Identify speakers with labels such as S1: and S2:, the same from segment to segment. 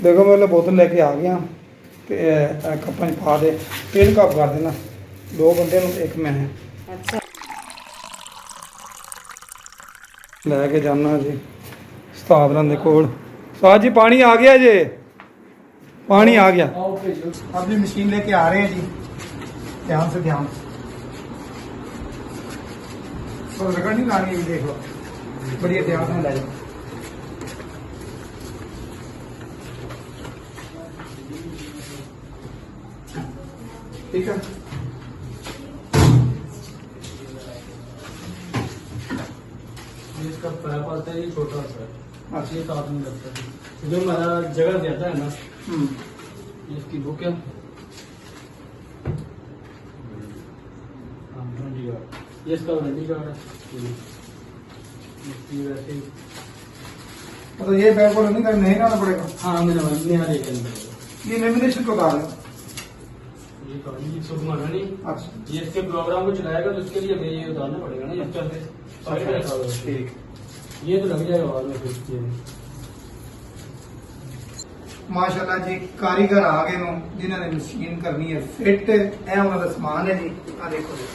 S1: देखो मैं बोतल लेके आ गया तो कप्पां पा दे 3 कप कर देना 2 बंदे एक मैं
S2: अच्छा
S1: लैके जाना जी उस्ताद होरां दे कोल। उस्ताद जी पानी आ गया जी, पानी आ गया। अब जी मशीन लेके आ रहे हैं जी, ध्यान से ध्यान और रगड़ नहीं लानी है, देख लो बड़ी एहतियात में ला जाओ। ठीक है
S3: इसका पैप आता है ये छोटा सा,
S1: अच्छा
S3: ये साथ में लगता है। जो हमारा जगह देता है ना, इसकी बुक है। वारंटी कार्ड, ये इसका वारंटी कार्ड है। इसकी वैसे ही-
S1: मतलब ये बैग को नहीं करना, नहीं लाना पड़ेगा।
S3: हाँ मैंने नया लेके आना पड़ेगा।
S1: ये लेमिनेशन को उतार लें।
S3: ये कहानी की शुभ माना नहीं।
S1: अच्छा
S3: ये इसके प्रोग्राम को चलाएगा तो उसके लिए हमें ये उतारना पड़ेगा ना, इस तरह से साइड में रखा हुआ है।
S1: ठीक
S3: ये तो लग जाएगा बाद में फिर ये।
S1: माशाल्लाह जी कारीगर आ गए नो जिन्होंने मशीन करनी है फिट। ए उन्होंने सामान है जी, आ देखो जी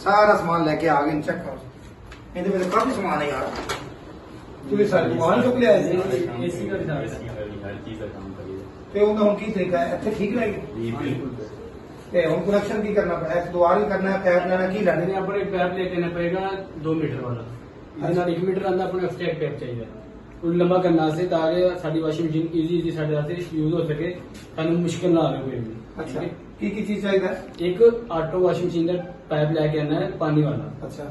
S1: सारा सामान लेके आ गए। चेक करो इहदे में काफी सामान है यार। ਤੁਸੀਂ ਸਾਰੀ ਦੁਕਾਨ ਚੁੱਕ ਲਿਆ ਜੀ।
S3: एसी का भी था।
S4: हर चीज का काम करिए
S1: ਤੇ ਉਹਦਾ ਹੁਣ ਕੀ ਤਰੀਕਾ ਹੈ ਇੱਥੇ ਠੀਕ ਰਹੇਗੀ
S4: जी बिल्कुल
S1: ਤੇ ਹੁਣ ਕਨੈਕਸ਼ਨ ਕੀ ਕਰਨਾ ਪੈਣਾ ਹੈ ਦੁਆਰਾ ਹੀ करना है पैप लेना की लेना
S3: मैंने अपने पैप लेके आना पड़ेगा 2 मीटर वाला। ਇਹਦੇ ਨਾਲ 1 ਮੀਟਰ ਆਂਦਾ अपने एक्स्ट्रा पैप चाहिए। ਉਹ ਲੰਬਾ ਕਰਨਾ ਸੀ ਤਾਂ ਕਿ ਸਾਡੀ ਵਾਸ਼ਿੰਗ ਮਸ਼ੀਨ ਈਜ਼ੀ ਸਾਡੇ ਵਾਸਤੇ ਯੂਜ਼ ਹੋ ਸਕੇ, ਸਾਨੂੰ ਮੁਸ਼ਕਲ ਨਾ ਆਵੇ ਕੋਈ ਵੀ।
S1: अच्छा
S3: ठीक है?
S1: की चीज चाहिए
S3: एक ऑटो वाशिंग मशीन का पाइप लेके आना है पानी वाला
S1: अच्छा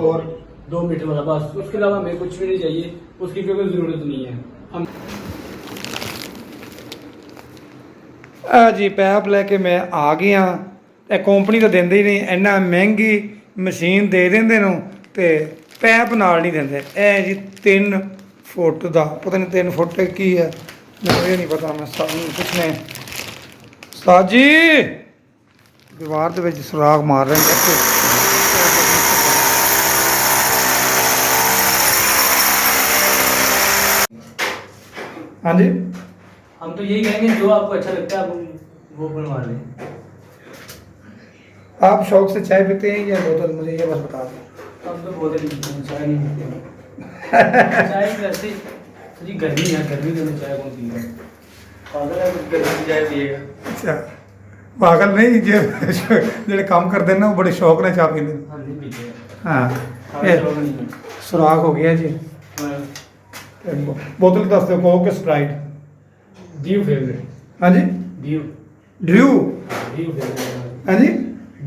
S3: और 2 मीटर वाला, बस उसके अलावा हमें कुछ भी नहीं चाहिए, उसकी कोई जरूरत नहीं है। हम
S1: ਆ ਜੀ ਪੈਪ ਲੈ ਕੇ ਮੈਂ ਆ ਗਿਆ। ਇਹ ਕੰਪਨੀ ਤਾਂ ਦਿੰਦੇ ਹੀ ਨਹੀਂ, ਇੰਨਾ ਮਹਿੰਗੀ ਮਸ਼ੀਨ ਦੇ ਦਿੰਦੇ ਨੂੰ ਤੇ ਪੈਪ ਨਾਲ ਨਹੀਂ ਦਿੰਦੇ। ਇਹ ਜੀ 3 ਫੁੱਟ ਦਾ ਪਤਾ ਨਹੀਂ 3 ਫੁੱਟ ਕੀ ਹੈ ਮੈਨੂੰ ਇਹ ਨਹੀਂ ਪਤਾ। ਮੈਂ ਸਾਹ ਨੂੰ ਪੁੱਛਨੇ ਉਸਤਾਦ ਜੀ ਦੀਵਾਰ ਦੇ ਵਿੱਚ ਸੁਰਾਖ ਮਾਰ ਰਹੇ ਨੇ। हाँ जी
S3: हम तो यही कहेंगे जो आपको अच्छा लगता है आप वो बनवा लें।
S1: आप शौक से चाय पीते हैं या बोतल, मुझे ये बस बता दें।
S3: हम तो बोतल ही पीते हैं, चाय नहीं पीते। चाय वैसे जी गर्मी है, गर्मी में चाय कौन पी रहा है? पागल है, गर्मी की चाय पिएगा।
S1: अच्छा पागल नहीं जे ਜਿਹੜੇ ਕੰਮ ਕਰਦੇ ਨੇ ਉਹ ਬੜੇ ਸ਼ੌਕ ਨਾਲ ਚਾਹ ਪੀਂਦੇ ਨੇ।
S3: हम नहीं पीते हैं।
S1: ਹਾਂ
S3: हमें
S1: ਇਹ
S3: शौक नहीं है।
S1: ਸੁਰਾਖ ਹੋ ਗਿਆ ਜੀ।
S3: हमारा
S1: ਤੇ ਬੋਤਲ ਦੱਸ ਦਿਓ ਕੋਕ ਕਿ ਸਪਰਾਈਟ।
S3: Dew favourite.
S1: ਹਾਂਜੀ
S3: ड्यू
S1: ਡਿਊ।
S3: Dew favourite.
S1: ਹਾਂਜੀ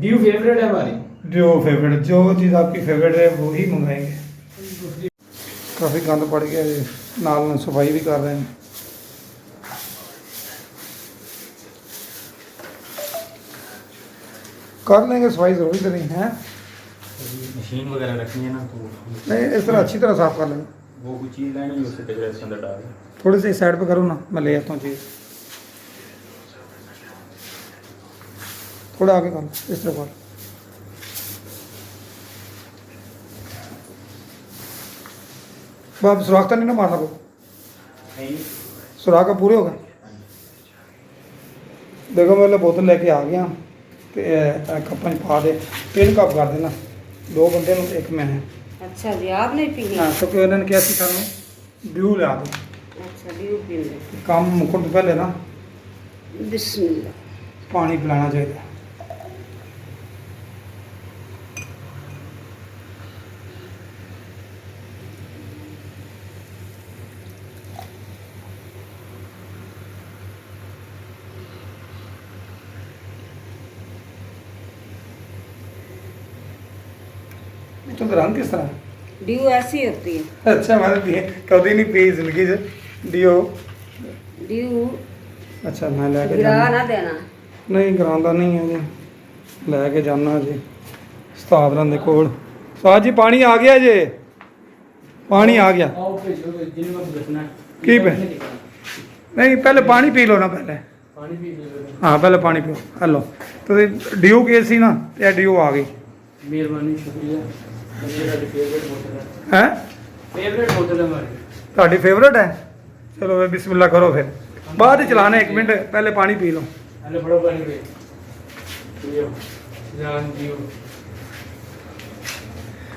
S3: ड्यू फेवरेट है हमारी।
S1: जो फेवरेट जो चीज़ आपकी फेवरेट है वो ही मंगाएंगे। काफ़ी गंद पड़ गया जी, नाल सफाई भी कर रहे हैं। कर लेंगे सफाई, ज़रूरी तो नहीं है।
S4: मशीन वगैरह रखनी है ना तो
S1: नहीं इस तरह अच्छी तरह साफ कर लेंगे।
S4: वो कुछ चीज़ लाएंगे उससे कचरा इसके अंदर डाल दें।
S1: थोड़ी सी साइड पे करो ना, मैं ले आता हूँ चीज़। थोड़ा आगे कर लो, इस तरह कर। आप सुराख तो नहीं ना मारना को,
S4: नहीं
S1: सुराख का पूरे हो गए। देखो मैं बोतल लेके आ गया तो कप्पां पा दे 3 कप कर देना 2 बंदे एक मैं है।
S2: अच्छा जी आप नहीं पी
S1: हाँ क्योंकि उन्होंने क्या सी सानू ड्यू लिया दो
S2: अच्छा ड्यू पी ले।
S1: काम मुकन तो पहले ना
S2: बिस्मिल्लाह।
S1: पानी पिलाना चाहिए। तो रंग किस तरह है?
S2: ड्यू ऐसी होती है।
S1: अच्छा मैंने पिए कभी नहीं पी जिंदगी से डियो।
S2: ड्यू
S1: अच्छा मैं लेके
S2: गिरा
S1: जाना
S2: ना देना।
S1: नहीं गिरांदा नहीं है जी, लेके जाना जी उस्ताद होरां दे कोल। उस्ताद जी पानी आ गया जी, पानी आ गया।
S3: आओ भेजो जिन वक्त बचना है।
S1: की पे? नहीं पहले पानी पी लो ना पहले।
S3: पानी पी लो।
S1: हाँ पहले पानी पियो। हेलो तो ड्यू के सी ना ये ड्यू आ गई।
S3: मेहरबानी शुक्रिया। मेरी फेवरेट बोतल है।
S1: है
S3: फेवरेट बोतल है हमारी।
S1: ਤੁਹਾਡੀ ਫੇਵਰਟ ਹੈ। ਚਲੋ ਵੇ ਬਿਸਮਿल्लाह करो फिर। बाद ही चलाना है, 1 मिनट पहले पानी पी लो।
S3: हेलो बड़ो पानी पे पियो जान जियो।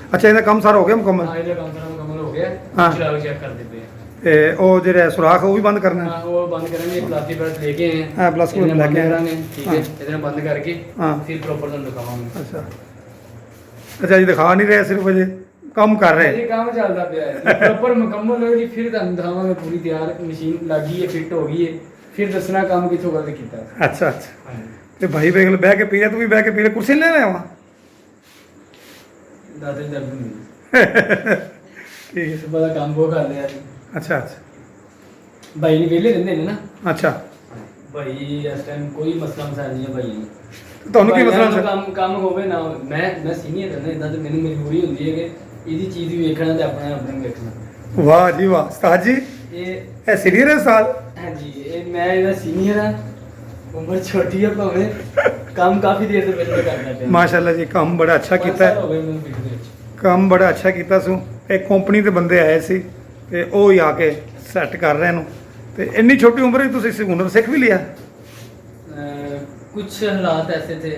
S1: अच्छा ਇਹਦਾ ਕੰਮ ਸਾਰਾ ਹੋ ਗਿਆ ਮੁਕੰਮਲ?
S3: हाँ ये काम सारा मुकम्मल हो गया।
S1: हाँ।
S3: चला के चेक कर देते हैं।
S1: ਤੇ ਉਹ ਜਿਹੜਾ ਸੁਰਾਖ ਉਹ ਵੀ ਬੰਦ करना है?
S3: हाँ वो बंद करेंगे, प्लास्टिक ब्रश लेके आए हैं।
S1: हाँ, प्लास्टिक
S3: इतने
S1: ब्रश लेके आए।
S3: बंद करांगे, ठीक है।
S1: हाँ।
S3: इतने बंद करके
S1: हाँ।
S3: फिर प्रॉपर तुम दिखावांगे।
S1: अच्छा अच्छा जी, दिखा नहीं रहे सिर्फ अजे ਕੰਮ ਕਰ ਰਹੇ।
S3: ये काम चलता पे है प्रॉपर मुकम्मल होगी फिर तुम दिखावांगे पूरी तैयार मशीन लगी है, फिट हो गई है, फिर दसना काम किथों गलत कीता है।
S1: अच्छा अच्छा,
S3: हाँ।
S1: ਤੇ ਭਾਈ ਵੇਖ ਲੈ ਬਹਿ ਕੇ ਪੀ ਲੈ, ਤੂੰ ਵੀ ਬਹਿ ਕੇ ਪੀ ਲੈ, ਕੁਰਸੀ ਲੈ ਲੈ ਆਵਾ।
S3: दादे दर्द नहीं
S1: ਠੀਕ ਹੈ।
S3: सुबह का काम वो कर लिया।
S1: ਅੱਛਾ ਅੱਛਾ
S3: भाई ने वेले रहंदे ने ना
S1: ਅੱਛਾ,
S3: भाई इस टाइम कोई मसला मसाइल नहीं है भाई ਨੂੰ।
S1: ਤੁਹਾਨੂੰ ਕੀ
S3: ਭਾਈਆਂ
S1: ਮਸਲਾ
S3: ਨੂੰ
S1: ਸੀ?
S3: ਕੰਮ ਹੋਵੇ ਨਾ ਮੈਂ ਸੀਨੀਅਰ ਹਾਂ ਨਾ, ਇਦਾਂ ਤੇ ਮੈਨੂੰ ਮਜਬੂਰੀ ਹੁੰਦੀ ਹੈ ਕਿ ਇਹਦੀ ਚੀਜ਼ ਵੀ ਵੇਖਣਾ ਤੇ ਆਪਣੇ ਆਪ ਨੂੰ ਵੇਖਣਾ।
S1: ਵਾਹ ਜੀ ਵਾਹ ਉਸਤਾਦ ਜੀ,
S3: ਇਹ
S1: ਇਹ ਸੀਨੀਅਰ ਹੈ ਸਾਲ।
S3: ਹਾਂਜੀ ਇਹ ਮੈਂ ਇਹਦਾ ਸੀਨੀਅਰ ਹਾਂ, ਉਮਰ ਛੋਟੀ ਹੈ ਭਾਵੇਂ ਕੰਮ ਕਾਫੀ ਦੇਰ ਤੋਂ ਪਹਿਲਾਂ ਕਰਦਾ ਪਿਆ।
S1: ਮਾਸ਼ਾਅੱਲਾ ਜੀ, ਕੰਮ ਬੜਾ ਅੱਛਾ ਕੀਤਾ
S3: ਸਾਲ
S1: ਹੈ,
S3: ਹੋ ਗਏ ਮੈਨੂੰ ਫੀਲਡ ਦੇ ਵਿੱਚ।
S1: ਕੰਮ ਬੜਾ ਅੱਛਾ ਕੀਤਾ ਸੂ। ਇੱਕ ਕੰਪਨੀ ਦੇ ਬੰਦੇ ਆਏ ਸੀ ਤੇ ਉਹ ਹੀ ਆ ਕੇ ਸੈੱਟ ਕਰ ਰਹੇ ਨੂੰ, ਤੇ ਇੰਨੀ ਛੋਟੀ ਉਮਰ ਵਿੱਚ ਤੁਸੀਂ ਹੁਨਰ ਸਿੱਖ ਵੀ ਲਿਆ।
S3: कुछ हालात ऐसे थे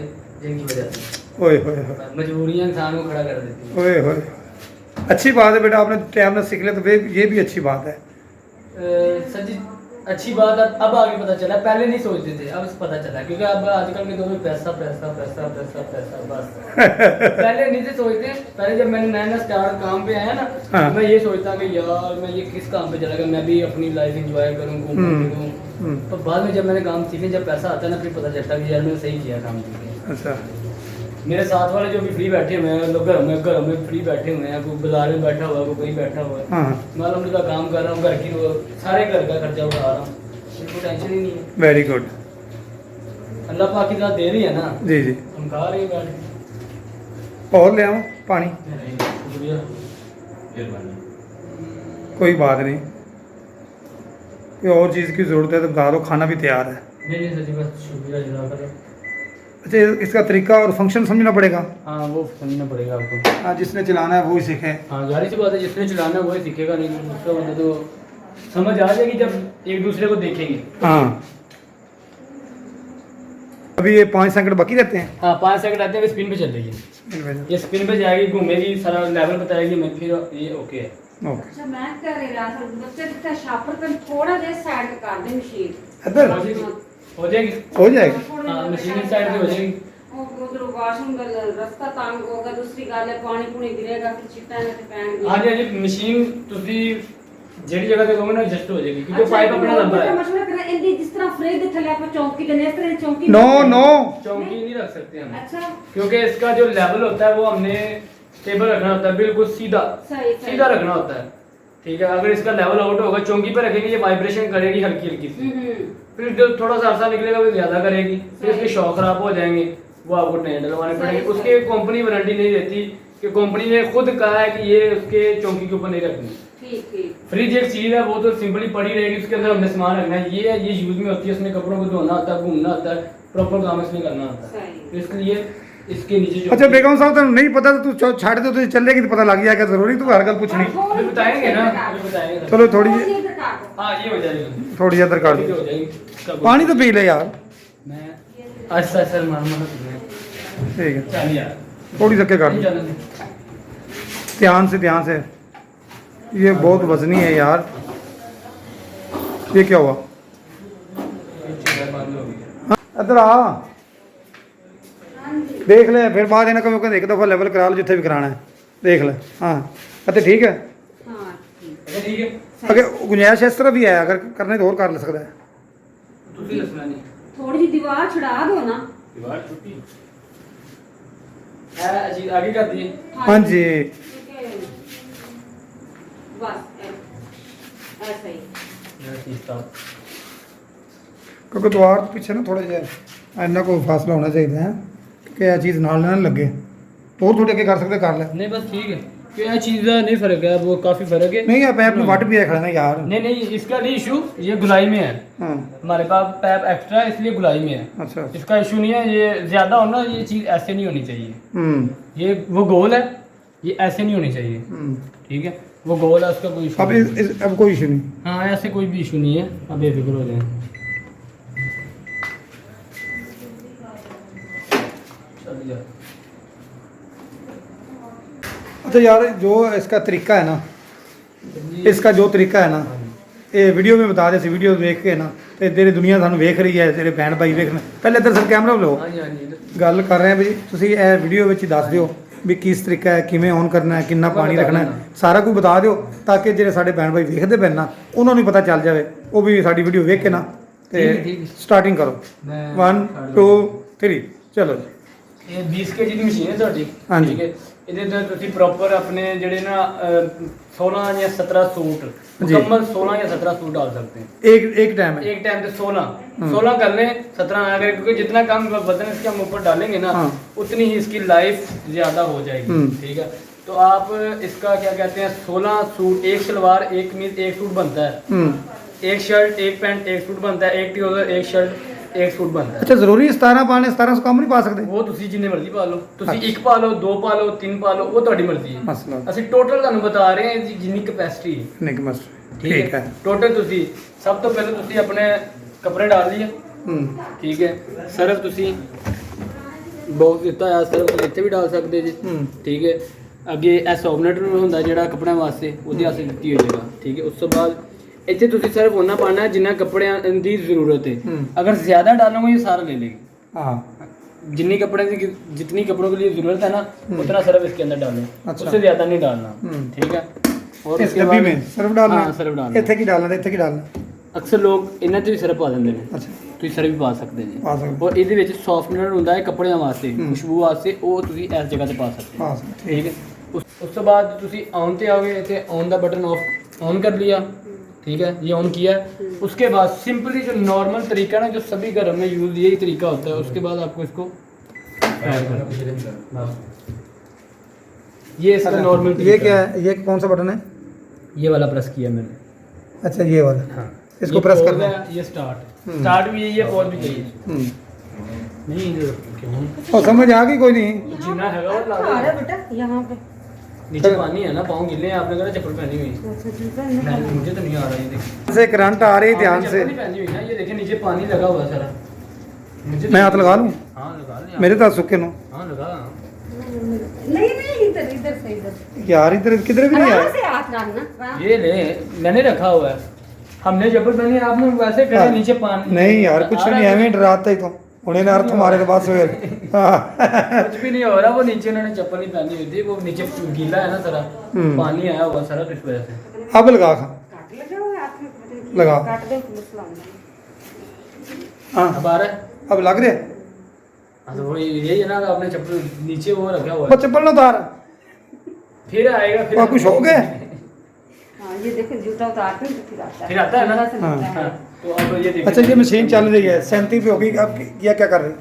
S3: जिनकी वजह से
S1: ओए होए होए
S3: मजबूरियां इंसान को खड़ा कर देती हैं।
S1: ओए होए, अच्छी बात है बेटा, आपने टाइम में सीख लिया तो ये भी अच्छी बात है।
S3: सर जी अच्छी बात अब आगे पता चला, पहले नहीं सोचते थे, अब पता चला क्योंकि अब आजकल के दौर में पैसा पैसा पैसा पैसा पैसा बस पहले नहीं थे सोचते। पहले जब मैंने नया नया स्टार्ट काम पे आया ना,
S1: हाँ।
S3: मैं ये सोचता कि यार मैं ये किस काम पे चला गया, मैं भी अपनी लाइफ एंजॉय करूँ, घूमूं फिरूं। तो बाद में जब मैंने काम सीखे, जब पैसा आता है ना, फिर पता चलता कि यार मैंने सही किया काम सीखे।
S1: अच्छा,
S3: मेरे साथ वाले जो भी फ्री बैठे हुए हैं, लोग घर में फ्री बैठे हुए हैं, कोई बाजार में बैठा हुआ है, कोई कहीं बैठा हुआ है,
S1: हाँ,
S3: मैं अलहमदुलिल्लाह काम कर रहा हूँ, घर की सारे घर का खर्चा उठा रहा हूँ, कोई टेंशन ही नहीं है।
S1: वेरी गुड
S3: अल्लाह पाक की तरह दे रही है ना,
S1: जी जी।
S3: हम खा रहे हैं बैठ के।
S1: और ले आओ पानी,
S3: शुक्रिया।
S4: मेहरबानी।
S1: कोई बात नहीं, कोई और चीज़ की ज़रूरत है तो बता दो, खाना भी तैयार है।
S3: नहीं नहीं सच्ची बस शुक्रिया जनाब।
S1: अच्छा, इसका तरीका और फंक्शन समझना पड़ेगा।
S3: हाँ वो समझना पड़ेगा आपको।
S1: हाँ, जिसने चलाना है वो ही सीखे।
S3: हाँ जाहिर सी बात है, जिसने चलाना है वही सीखेगा, नहीं तो दूसरा बंदा तो समझ आ जाएगी जब एक दूसरे को देखेंगे।
S1: हाँ, अभी ये 5 सेकंड बाकी रहते हैं।
S3: हाँ 5 सेकंड आते हैं, स्पिन पे चल रही है, ये स्पिन पे जाएगी, घूमेगी, सारा लेवल बताएगी, मैं फिर ये ओके है।
S1: ओके,
S2: अच्छा मैं कह रही रहा था बच्चे कितना शापर कर थोड़ा जे साइड कर दे मशीन
S1: इधर
S3: हो जाएगी।
S1: हो जाएगी।
S3: हाँ मशीन साइड पे हो जाएगी।
S2: ਉਹ ਉਧਰ ਵਾਸ਼ਰੂਮ ਦਾ ਰਸਤਾ ਤੰਗ ਹੋਗਾ, ਦੂਸਰੀ ਗੱਲ ਹੈ ਪਾਣੀ ਪੂਣੀ ਗਿਰੇਗਾ ਫਿਰ ਚਿੱਟਾਂ ਨੇ ਤੇ ਪੈਣਗੇ।
S3: हाँ जी हाँ जी, मशीन ਤੁਸੀਂ ਜਿਹੜੀ ਜਗ੍ਹਾ ਤੇ ਕਹੋਗੇ ਨਾ ਐਡਜਸਟ ਹੋ ਜਾਏਗੀ, क्योंकि पाइप अपना लंबा है।
S2: ਮਸ਼ਵਰਾ ਕਰਾਂ ਇੰਦੀ ਜਿਸ ਤਰ੍ਹਾਂ ਫ੍ਰਿਜ ਦੇ ਥੱਲੇ ਆਪਾਂ ਚੌਂਕੀ ਲੈਨੇ ਇਸ ਤਰ੍ਹਾਂ ਚੌਂਕੀ
S1: नो नो,
S3: चौकी नहीं रख सकते हम,
S2: अच्छा
S3: क्योंकि इसका जो लेवल होता है वो हमने टेबल रखना होता है बिल्कुल सीधा
S2: सही
S3: सीधा रखना होता है, ठीक है। अगर इसका लेवल आउट होगा, चौकी पे रखेंगे, ये वाइब्रेशन करेगी हल्की हल्की सी, फिर जो थोड़ा सा अरसा निकलेगा वो ज्यादा करेगी, फिर इसके शॉक खराब हो जाएंगे, वो आपको नए डलवाने पड़ेंगे। उसके कंपनी वारंटी नहीं देती, कि कंपनी ने खुद कहा है कि ये उसके चौकी के ऊपर नहीं रखनी।
S2: ठीक ठीक
S3: फ्रिज एक चीज है, वो तो सिंपली पड़ी रहेगी, उसके अंदर हमने सामान रखना है, ये यूज में होती है, उसमें कपड़ों को धोना होता है, घूमना होता है, प्रॉपर काम इसमें करना होता है,
S2: सही।
S3: तो इसलिए इसके नीचे जो
S1: अच्छा बेगम साहब, तेन नहीं पता तो तू छाड़ दे, तो चलेगी तो पता लग जाएगा, जरूरी तू हर गल पूछनी।
S3: अभी बताएंगे ना, अभी बताएंगे।
S1: चलो थोड़ी
S3: हाँ ये हो जाएगी,
S1: थोड़ी इधर कर
S3: ये
S1: दो,
S3: हो जाएगी। इसका
S1: पानी तो पी ले यार।
S3: मैं अच्छा सर मान
S1: ठीक है,
S3: चल यार
S1: थोड़ी धक्के कर
S3: नहीं
S1: दो,
S3: जाने दे।
S1: ध्यान से ध्यान से। ये बहुत वजनी है यार। ये क्या हुआ?
S3: ये चीज़ बंद हो गई।
S1: इधर आ, देख ले, फिर बाद ਇਹਨਾਂ ਕਮੇ ਕਹਿੰਦੇ ਇੱਕ ਦਫਾ ਲੈਵਲ ਕਰਾ ਲਓ ਜਿੱਥੇ ਵੀ ਕਰਾਣਾ ਹੈ, ਦੇਖ ਲੈ। हाँ, ਅਤੇ ठीक है।
S2: हाँ ठीक
S3: अच्छा ठीक है,
S1: अगर गुंजाइश इस तरह भी है, अगर करने तो और कर ले सकता है।
S3: ਤੁਸੀਂ ਦੱਸਣਾ ਨਹੀਂ
S2: थोड़ी सी दीवार छुड़ा दो ना।
S4: दीवार टूटी।
S3: है चीज आगे कर दिए।
S1: हाँ जी,
S2: ठीक है। बस ऐसा ही
S3: मेरा चीज था
S1: क्योंकि द्वार तो पीछे ना थोड़ा जिहा इन्ना कोई फासला होना चाहिए है कि यह चीज़ नाल ना लगे। और थोड़ी अगे कर सकते कर ले।
S3: नहीं बस ठीक है, कि यह चीज का नहीं फर्क है, वो काफी फर्क है।
S1: नहीं, ये पैप में वट भी है खड़ा ना यार।
S3: नहीं नहीं इसका नहीं इशू, ये गुलाई में है,
S1: हाँ,
S3: हमारे पास पैप एक्स्ट्रा है इसलिए गुलाई में है,
S1: अच्छा।
S3: इसका इशू नहीं है। ये ज्यादा होना, ये चीज ऐसे नहीं होनी चाहिए, ये वो गोल है, ये ऐसे नहीं होनी चाहिए, ठीक है। वो गोल है, उसका कोई इशू
S1: अब कोई इशू नहीं।
S3: हाँ ऐसे कोई भी इशू नहीं है, अब बेफिक्र हो जाए। यार।
S1: अच्छा यार, जो इसका तरीका है ना, इसका जो तरीका है ना, ਇਹ ਵੀਡੀਓ ਵੀ ਬਤਾ ਦੇ ਸੀ, ਵੀਡੀਓ ਵੇਖ ਕੇ ਨਾ ਤੇ ਜਿਹੜੀ ਦੁਨੀਆ ਸਾਨੂੰ ਵੇਖ ਰਹੀ ਹੈ, ਜਿਹੜੇ ਭੈਣ ਭਾਈ ਵੇਖਣ, ਪਹਿਲੇ ਇੱਧਰ ਸਰ ਕੈਮਰਾ ਲਓ,
S3: हाँ जी हाँ जी
S1: ਗੱਲ ਕਰ ਰਹੇ ਹਾਂ ਵੀ ਤੁਸੀਂ ਇਹ ਵੀਡੀਓ ਵਿੱਚ ਹੀ ਦੱਸ ਦਿਓ ਵੀ ਕਿਸ ਤਰੀਕਾ ਹੈ, ਕਿਵੇਂ ਔਨ ਕਰਨਾ ਹੈ, ਕਿੰਨਾ ਪਾਣੀ ਰੱਖਣਾ ਹੈ, ਸਾਰਾ ਕੁਝ ਬਤਾ ਦਿਓ ਤਾਂ ਕਿ ਜਿਹੜੇ ਸਾਡੇ ਭੈਣ ਭਾਈ ਵੇਖਦੇ ਪੈਣ ਨਾ ਉਹਨਾਂ ਨੂੰ ਵੀ ਪਤਾ ਚੱਲ ਜਾਵੇ, ਉਹ ਵੀ ਸਾਡੀ ਵੀਡੀਓ ਵੇਖ ਕੇ ਨਾ ਤੇ
S3: ਠੀਕ ਹੈ।
S1: ਸਟਾਰਟਿੰਗ ਕਰੋ।
S3: मैं
S1: 1 2 3 ਚਲੋ ਜੀ।
S3: ਇਹ 20 kg ਦੀ ਮਸ਼ੀਨ ਹੈ ਤੁਹਾਡੀ।
S1: ਹਾਂਜੀ।
S3: ਠੀਕ ਹੈ, ਇਹਦੇ ਅੰਦਰ ਤੁਸੀਂ ਪ੍ਰੋਪਰ ਆਪਣੇ ਜਿਹੜੇ ਨਾ 16 ਜਾਂ 17 सूट,
S1: जी।
S3: मुकम्मल 16 या 17 सूट डाल सकते हैं
S1: एक टाइम है।
S3: एक टाइम पे 16 कर लें, 17 ना करें, क्योंकि जितना कम वजन इसके हम ऊपर डालेंगे ना
S1: हाँ।
S3: उतनी ही इसकी लाइफ ज्यादा हो जाएगी। ठीक है, तो आप इसका क्या कहते हैं 16 सूट, एक सलवार एक कमीज एक सूट बनता है, एक शर्ट एक पैंट एक सूट बनता है, एक ट्राउजर एक शर्ट एक सूट बनता है।
S1: अच्छा, ਜ਼ਰੂਰੀ 17 ਪਾਣੇ, 1700 ਕਮ ਨਹੀਂ ਪਾ ਸਕਦੇ?
S3: ਉਹ ਤੁਸੀਂ ਜਿੰਨੇ ਮਰਜ਼ੀ ਪਾ ਲਓ, ਤੁਸੀਂ ਇੱਕ ਪਾ ਲਓ, ਦੋ ਪਾ ਲਓ, ਤਿੰਨ ਪਾ ਲਓ, ਉਹ ਤੁਹਾਡੀ ਮਰਜ਼ੀ ਹੈ।
S1: ਮਸਲਾ
S3: ਅਸੀਂ ਟੋਟਲ ਤੁਹਾਨੂੰ ਬਤਾ ਰਹੇ ਹਾਂ ਇਹਦੀ ਜਿੰਨੀ ਕਪੈਸਿਟੀ ਹੈ।
S1: ਨਹੀਂ ਮਸਲਾ
S3: ਠੀਕ ਹੈ, ਟੋਟਲ ਤੁਸੀਂ ਸਭ ਤੋਂ ਪਹਿਲਾਂ ਤੁਸੀਂ ਆਪਣੇ ਕੱਪੜੇ ਡਾਲ ਲਈਏ। ਠੀਕ ਹੈ, ਸਰਫ ਤੁਸੀਂ ਬਹੁਤ ਦਿੱਤਾ ਹੈ, ਸਰਫ ਤੁਸੀਂ ਇੱਥੇ ਵੀ ਡਾਲ ਸਕਦੇ ਜੀ। ਠੀਕ ਹੈ, ਅੱਗੇ ਇਹ ਸੋਵਨੇਟਰ ਹੁੰਦਾ ਜਿਹੜਾ ਕੱਪੜਿਆਂ ਵਾਸਤੇ, ਉਹਦੇ ਵਾਸਤੇ ਦਿੱਤੀ ਹੋਈ ਜਗ੍ਹਾ। ਠੀਕ ਹੈ, ਉਸ ਤੋਂ ਬਾਅਦ ਇੱਥੇ ਤੁਸੀਂ ਸਿਰਫ ਉਹਨਾਂ ਪਾਣਾ ਜਿੰਨਾ ਕੱਪੜਿਆਂ ਦੀ ਜ਼ਰੂਰਤ ਹੈ। अगर ज़्यादा डालोगे ये सारा ले लेगी।
S1: हाँ,
S3: जितनी कपड़े की जितनी कपड़ों के लिए ज़रूरत है ना उतना सर्फ इसके अंदर डालें।
S1: अच्छा।
S3: उससे ज़्यादा नहीं डालना। ठीक है, और
S1: इस डब्बी में सर्फ डालना?
S3: हाँ, सर्फ डालना।
S1: ਇੱਥੇ ਕੀ डालना ਤੇ ਇੱਥੇ ਕੀ डालना?
S3: ਅਕਸਰ ਲੋਕ ਇਹਨਾਂ 'ਚ ਵੀ ਸਰਫ ਪਾ ਦਿੰਦੇ ਨੇ।
S1: ਅੱਛਾ,
S3: ਤੁਸੀਂ ਸਰਫ ਵੀ ਪਾ ਸਕਦੇ ਜੀ।
S1: ਪਾ ਸਕਦੇ।
S3: ਔਰ ਇਹਦੇ ਵਿੱਚ ਸੌਫਟਨਰ ਹੁੰਦਾ ਹੈ ਕੱਪੜਿਆਂ ਵਾਸਤੇ, ਖੁਸ਼ਬੂ ਵਾਸਤੇ, ਉਹ ਤੁਸੀਂ ਇਸ ਜਗ੍ਹਾ ਤੇ ਪਾ ਸਕਦੇ ਹੋ। ठीक है, उस तो बाद ਤੁਸੀਂ ऑन ਤੇ आओगे ਤੇ ऑन ਦਾ बटन ऑन कर लिया। ठीक है, ये ऑन किया। उसके बाद सिंपली जो नॉर्मल तरीका ना, जो सभी घरों में यूज यही तरीका होता है। उसके बाद आपको इसको ऐड करना, ये इसका नॉर्मल
S1: ये क्या है? ये कौन सा बटन है?
S3: ये वाला प्रेस किया मैंने।
S1: अच्छा, ये वाला।
S3: हाँ,
S1: इसको
S3: ये
S1: प्रेस
S3: pause
S1: करना
S3: है, ये स्टार्ट भी यही है, पॉज भी यही है। नहीं
S1: और समझ आ गई? कोई नहीं।
S3: जीना है और ला
S2: अरे बेटा यहाँ पे
S3: नीचे पानी है ना, पाँव गिले हैं, आपने कहा चप्पल पहनी हुई। मुझे तो नहीं आ रहा ये देखिए,
S1: से करंट आ रही, ध्यान से।
S3: चप्पल नहीं पहनी हुई ना, ये देखिए नीचे पानी लगा हुआ है सारा। मुझे
S1: मैं हाथ लगा लूँ?
S3: हाँ लगा लिया।
S1: मेरे तो हाथ सूखे नो
S3: हाँ लगा।
S2: नहीं इधर इधर से इधर
S1: यार, इधर किधर भी नहीं
S2: आराम
S1: आया।
S2: से हाथ डालना।
S3: ये ले, मैंने रखा हुआ है। हमने चप्पल पहनी है, आपने वैसे करे नीचे पानी।
S1: नहीं यार, कुछ नहीं, एवं ही डराता ही तो उन्हें ना अर्थ मारे तो बस फिर।
S3: कुछ भी नहीं हो रहा, वो नीचे उन्होंने चप्पल नहीं पहनी हुई थी, वो नीचे गीला है ना सारा, पानी आया हुआ सारा, तो इस वजह से।
S1: अब लगा खा,
S2: काट लगे हुए हाथ में,
S1: लगा।
S2: काट दे पुलिस लाऊंगी।
S1: हाँ,
S3: अब आ रहा है।
S1: अब लग रहा है।
S3: हाँ, तो वो यही है ना, आपने चप्पल नीचे वो रखा हुआ
S1: वो
S3: है,
S1: चप्पल ना उतार,
S3: फिर आएगा, फिर
S1: और कुछ हो गया?
S2: हाँ, ये देखो जूता उतारते हैं तो फिर आता है।
S3: फिर आता है ना?
S2: अंदर से
S1: हाँ।
S2: लगता है।
S3: हाँ, तो अब ये देखिए।
S1: अच्छा, ये मशीन चल रही है 37 पे होगी, अब ये क्या कर रही है?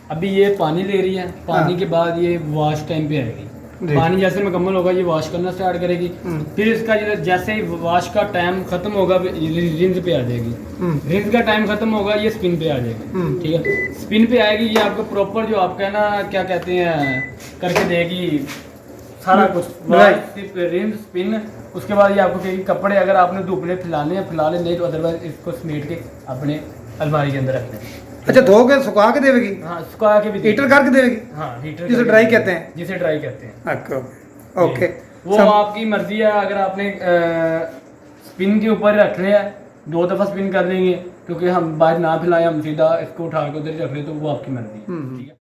S3: अभी ये पानी ले रही है, पानी
S1: हाँ।
S3: के बाद ये वॉश टाइम पे आएगी।
S1: जी।
S3: पानी जैसे मुकम्मल होगा ये वॉश करना स्टार्ट करेगी। फिर इसका जैसे ही वॉश का टाइम खत्म होगा रिंज पे आ जाएगी। रिंज का टाइम खत्म होगा ये स्पिन पे आ जाएगी। ठीक है, स्पिन पे आएगी, ये आपको प्रॉपर जो आपका है ना क्या कहते हैं करके देगी सारा कुछ, रिंज स्पिन। उसके बाद ये आपको कहेगी कपड़े अगर आपने धूपने फैलाने हैं फैला ले, नहीं तो अदरवाइज इसको समेट के अपने अलमारी के अंदर रख दें।
S1: अच्छा, धो के सुखा के देगी?
S3: हाँ, सुखा के भी
S1: हीटर करके देगी?
S3: हाँ, हीटर
S1: जिसे ड्राई कहते हैं।
S3: जिसे ड्राई कहते हैं।
S1: ओके,
S3: वो आपकी मर्जी है, अगर आपने स्पिन के ऊपर रखने हैं 2 दफ़ा स्पिन कर लेंगे, क्योंकि हम बाहर ना फैलाएं, हम सीधा इसको उठा के उधर ही रख लें, तो वो आपकी मर्जी है। ठीक है।